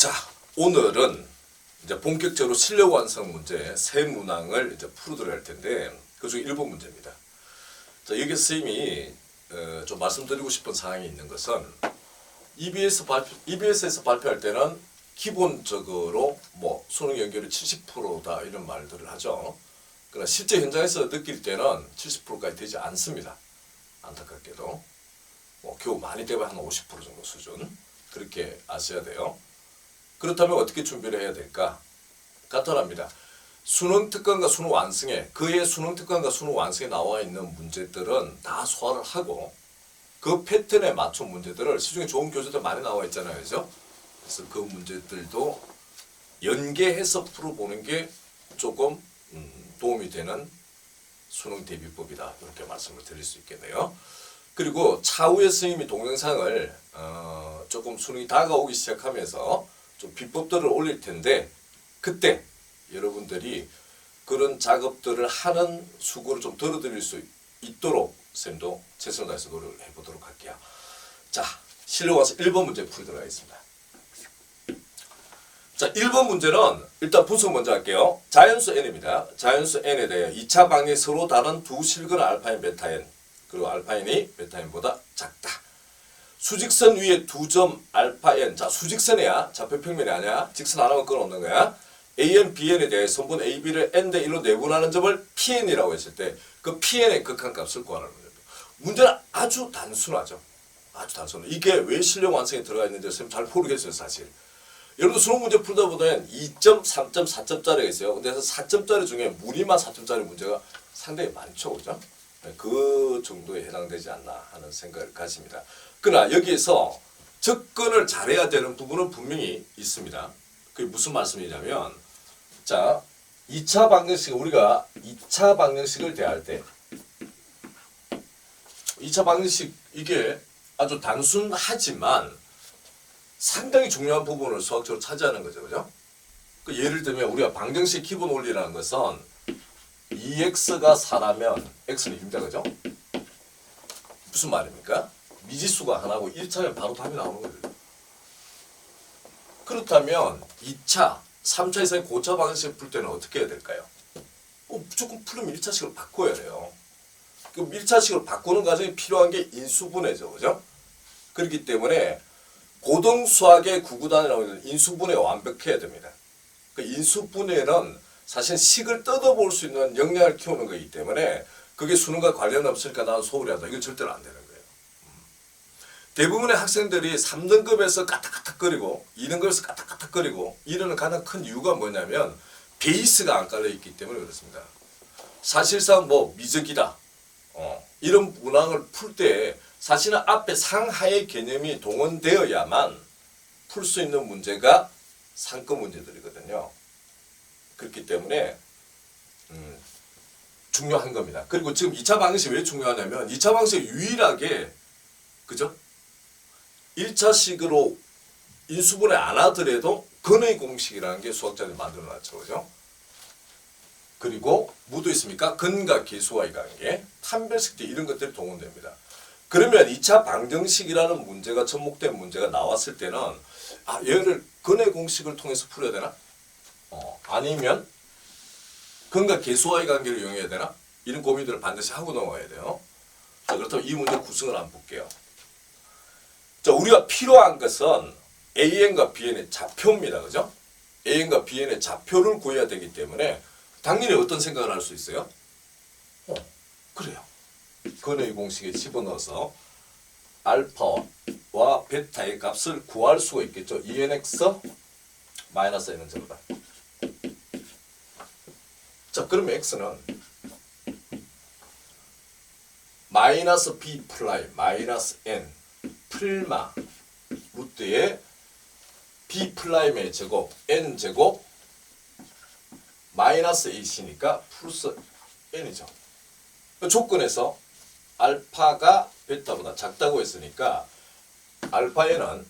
자, 오늘은 이제 본격적으로 실력 완성 문제 세 문항을 이제 풀어드려야 할 텐데 그중 1번 문제입니다. 자, 여기 선생님이 좀 말씀드리고 싶은 사항이 있는 것은 EBS에서 발표할 때는 기본적으로 뭐 수능 연결이 70%다 이런 말들을 하죠. 그러나 실제 현장에서 느낄 때는 70%까지 되지 않습니다. 안타깝게도 뭐 겨우 많이 되면 한 50% 정도 수준 그렇게 아셔야 돼요. 그렇다면 어떻게 준비를 해야 될까? 간단합니다. 수능 특강과 수능 완성에 그의 수능 특강과 수능 완성에 나와 있는 문제들은 다 소화를 하고 그 패턴에 맞춘 문제들을 시중에 좋은 교재들 많이 나와 있잖아요, 그죠? 그래서 그 문제들도 연계해서 풀어보는 게 조금 도움이 되는 수능 대비법이다 이렇게 말씀을 드릴 수 있겠네요. 그리고 차후에 선생님이 동영상을 조금 수능이 다가오기 시작하면서 좀 비법들을 올릴 텐데 그때 여러분들이 그런 작업들을 하는 수고를 좀 덜어드릴 수 있도록 쌤도 최선을 다해서 노력을 해보도록 할게요. 자, 실력 와서 1번 문제 풀도록 하겠습니다. 자, 1번 문제는 일단 분석 먼저 할게요. 자연수 n입니다. 자연수 n에 대해 2차 방향이 서로 다른 두 실근 알파인, 베타인 그리고 알파인이 베타인보다 작다. 수직선 위에 두 점 알파 n. 자, 수직선이야. 좌표평면이 아니야. 직선 하나만 끊어놓는 거야. AN, BN에 대해 선분 AB를 n대 1로 내분하는 점을 PN이라고 했을 때 그 PN의 극한값을 구하라는 거예요. 문제는 아주 단순하죠. 아주 단순해. 이게 왜 실력 완성에 들어가 있는지 선생님 잘 모르겠어요, 사실. 여러분 수능 문제 풀다 보면 2점, 3점, 4점짜리가 있어요. 근데 4점짜리 중에 무리만 4점짜리 문제가 상당히 많죠, 그죠? 그 정도에 해당되지 않나 하는 생각을 가집니다. 그러나 여기에서 접근을 잘해야 되는 부분은 분명히 있습니다. 그게 무슨 말씀이냐면, 자, 2차 방정식, 우리가 2차 방정식을 대할 때, 2차 방정식, 이게 아주 단순하지만 상당히 중요한 부분을 수학적으로 차지하는 거죠, 그죠? 그 예를 들면, 우리가 방정식 기본 원리라는 것은 2x가 4라면 x는 2입니다, 그죠? 무슨 말입니까? 미지수가 하나고 1차면 바로 답이 나오는 거죠. 그렇다면 2차, 3차 이상의 고차 방정식을 풀 때는 어떻게 해야 될까요? 무조건 풀면 1차식으로 바꿔야 돼요. 그럼 1차식으로 바꾸는 과정이 필요한 게 인수분해죠, 그죠? 그렇기 때문에 고등수학의 구구단이라고 하는 인수분해가 완벽해야 됩니다. 그 인수분해는 사실 식을 뜯어볼 수 있는 역량을 키우는 거기 때문에 그게 수능과 관련 없으니까 나는 소홀히 한다. 이건 절대로 안 되는 거예요. 대부분의 학생들이 3등급에서 까딱까딱거리고 2등급에서 까딱까딱거리고 이러는 가장 큰 이유가 뭐냐면 베이스가 안 깔려있기 때문에 그렇습니다. 사실상 뭐 미적이다. 이런 문항을 풀 때 사실은 앞에 상하의 개념이 동원되어야만 풀 수 있는 문제가 상급 문제들이거든요. 그렇기 때문에 중요한 겁니다. 그리고 지금 2차 방정식이 왜 중요하냐면 2차 방정식이 유일하게 그죠? 1차식으로 인수분해 안 하더라도 근의 공식이라는 게 수학자들이 만들어놨죠. 그죠? 그리고 뭐도 있습니까? 근과 계수와의 관계, 판별식 때 이런 것들이 동원됩니다. 그러면 2차 방정식이라는 문제가 접목된 문제가 나왔을 때는 얘를 근의 공식을 통해서 풀어야 되나? 아니면 근과 계수와의 관계를 이용해야 되나? 이런 고민들을 반드시 하고 넘어가야 돼요. 자, 그렇다면 이 문제 구성을 한번 볼게요. 자, 우리가 필요한 것은 AN과 BN의 좌표입니다. 그죠? AN과 BN의 좌표를 구해야 되기 때문에 당연히 어떤 생각을 할 수 있어요? 그래요. 근의 공식에 집어넣어서 알파와 베타의 값을 구할 수가 있겠죠. ENX 마이너스 N은 전부 다. 자, 그러면 X는 마이너스 B 플라임 마이너스 N 풀마 루트의 B 플라임의 제곱 N 제곱 마이너스 AC니까 플러스 N이죠. 그 조건에서 알파가 베타보다 작다고 했으니까 알파 N은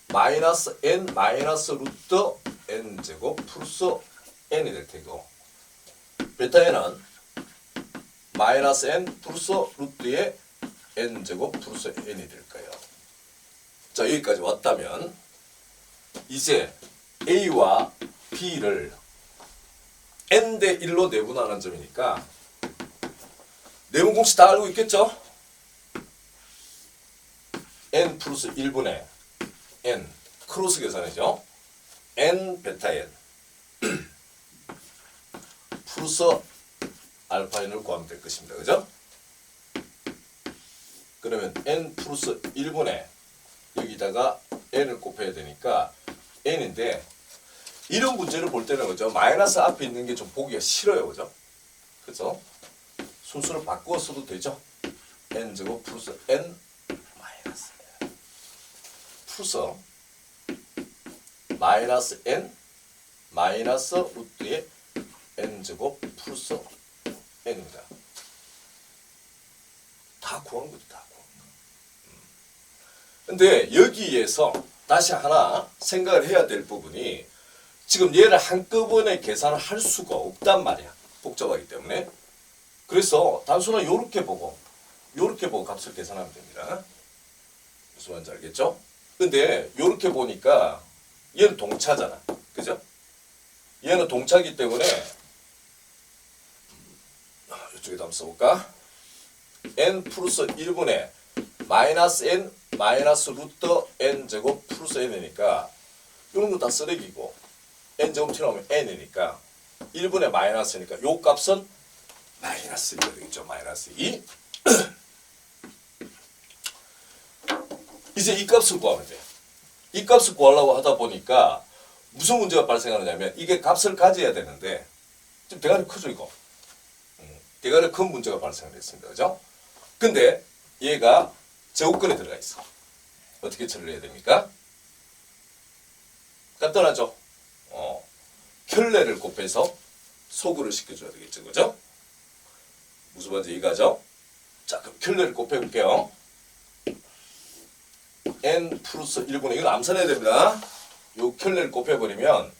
마이너스 N 마이너스 루트 N 제곱 플러스 N이 될 테고 베타 N은 마이너스 N 플러스 루트의 N제곱 플러스 N이 될 거예요. 자, 여기까지 왔다면 이제 A와 B를 n 대 1로 내분하는 점이니까 내분 공식 다 알고 있겠죠? n 플러스 1분의 n 크로스 계산이죠. n 베타 n 플러스 알파 n을 구하면 될 것입니다. 그죠? 그러면 n 플러스 1분의 여기다가 n을 곱해야 되니까 n인데 이런 문제를 볼 때는 그죠? 마이너스 앞에 있는 게 좀 보기가 싫어요. 그죠? 그래서 순서를 바꾸어 써도 되죠? n제곱 플러스 n 마이너스 플러스 마이너스 n 마이너스 루트의 n제곱 플러스 n입니다. 다 구한 거죠. 다 구한 거. 근데 여기에서 다시 하나 생각을 해야 될 부분이 지금 얘를 한꺼번에 계산을 할 수가 없단 말이야. 복잡하기 때문에. 그래서 단순하게 요렇게 보고 값을 계산하면 됩니다. 무슨 말인지 알겠죠? 근데 요렇게 보니까 얘는 동차잖아. 그죠? 얘는 동차기 때문에 이쪽에다 한번 써볼까? n 플러스 1분의 마이너스 n 마이너스 루트 n 제곱 플러스 n이니까 이런 거 다 쓰레기고 n 제곱 튀어나오면 n이니까 1분의 마이너스니까 요 값은 마이너스 2가 되겠죠. 마이너스 2 이제 이 값을 구하면 돼요. 이 값을 구하려고 하다 보니까 무슨 문제가 발생하느냐면 이게 값을 가져야 되는데 지금 대가리 크죠 이거. 대가리 큰 문제가 발생했습니다. 그죠? 근데 얘가 제곱근에 들어가 있어. 어떻게 처리해야 됩니까? 간단하죠? 켤레를 곱해서 소구를 시켜줘야 되겠죠. 그죠? 무슨 말인지 이해가죠? 자, 그럼 켤레를 곱해볼게요. n 플러스 1분의 이건 암산해야 됩니다. 요 켤레를 곱해버리면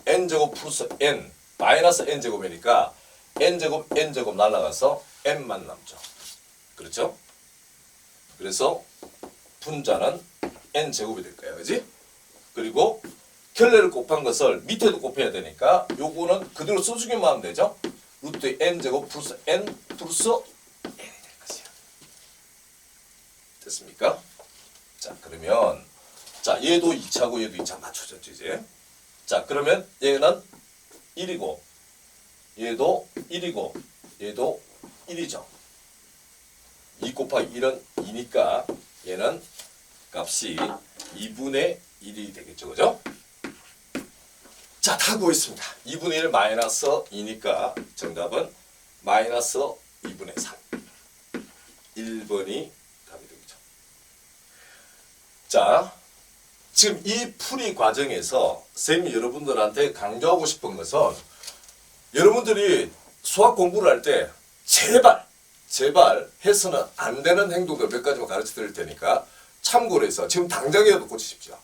n제곱 플러스 n 마이너스 n제곱이니까 n제곱 n제곱 날라가서 n만 남죠. 그렇죠? 그래서 분자는 n제곱이 될 거예요. 그지? 그리고 켤레를 곱한 것을 밑에도 곱해야 되니까 요거는 그대로 써주기만 하면 되죠. 루트 n제곱 플러스 n 플러스 n이 될 것이야. 됐습니까? 자, 그러면 자, 얘도 2차고 얘도 2차 맞춰졌죠, 이제. 자, 그러면 얘는 1이고 얘도 1이고 얘도 1이죠. 2 곱하기 1은 2니까 얘는 값이 2분의 1이 되겠죠. 그죠? 자, 다 구했습니다. 2분의 1 마이너스 2니까 정답은 마이너스 2분의 3. 1번이 답이 되겠죠. 자, 지금 이 풀이 과정에서 쌤이 여러분들한테 강조하고 싶은 것은 여러분들이 수학 공부를 할 때 제발 해서는 안 되는 행동들 몇 가지만 가르쳐 드릴 테니까 참고로 해서 지금 당장이라도 고치십시오.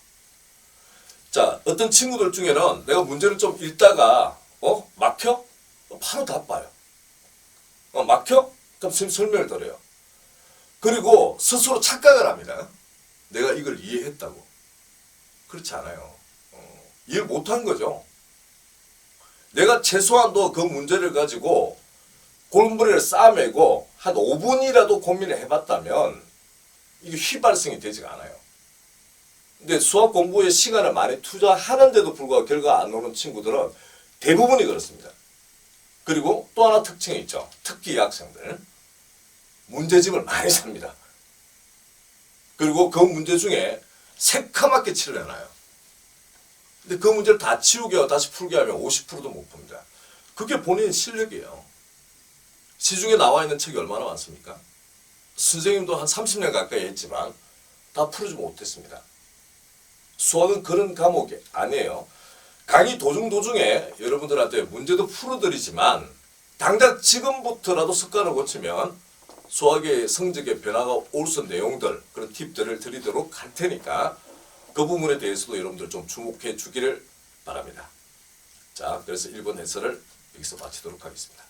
자, 어떤 친구들 중에는 내가 문제를 좀 읽다가 막혀? 바로 답 봐요. 막혀? 그럼 선생님 설명을 드려요. 그리고 스스로 착각을 합니다. 내가 이걸 이해했다고. 그렇지 않아요. 이해를 못한 거죠. 내가 최소한도 그 문제를 가지고 골머리를 싸매고 한 5분이라도 고민을 해봤다면 이게 휘발성이 되지가 않아요. 근데 수학 공부에 시간을 많이 투자하는데도 불구하고 결과가 안 오는 친구들은 대부분이 그렇습니다. 그리고 또 하나 특징이 있죠. 특히 학생들. 문제집을 많이 삽니다. 그리고 그 문제 중에 새카맣게 칠을 해놔요. 근데 그 문제를 다 치우게 다시 풀게 하면 50%도 못 풉니다. 그게 본인 실력이에요. 시중에 나와 있는 책이 얼마나 많습니까? 선생님도 한 30년 가까이 했지만 다 풀지 못했습니다. 수학은 그런 과목이 아니에요. 강의 도중에 여러분들한테 문제도 풀어드리지만 당장 지금부터라도 습관을 고치면 수학의 성적에 변화가 올 수 있는 내용들, 그런 팁들을 드리도록 할 테니까 그 부분에 대해서도 여러분들 좀 주목해 주기를 바랍니다. 자, 그래서 1번 해설을 여기서 마치도록 하겠습니다.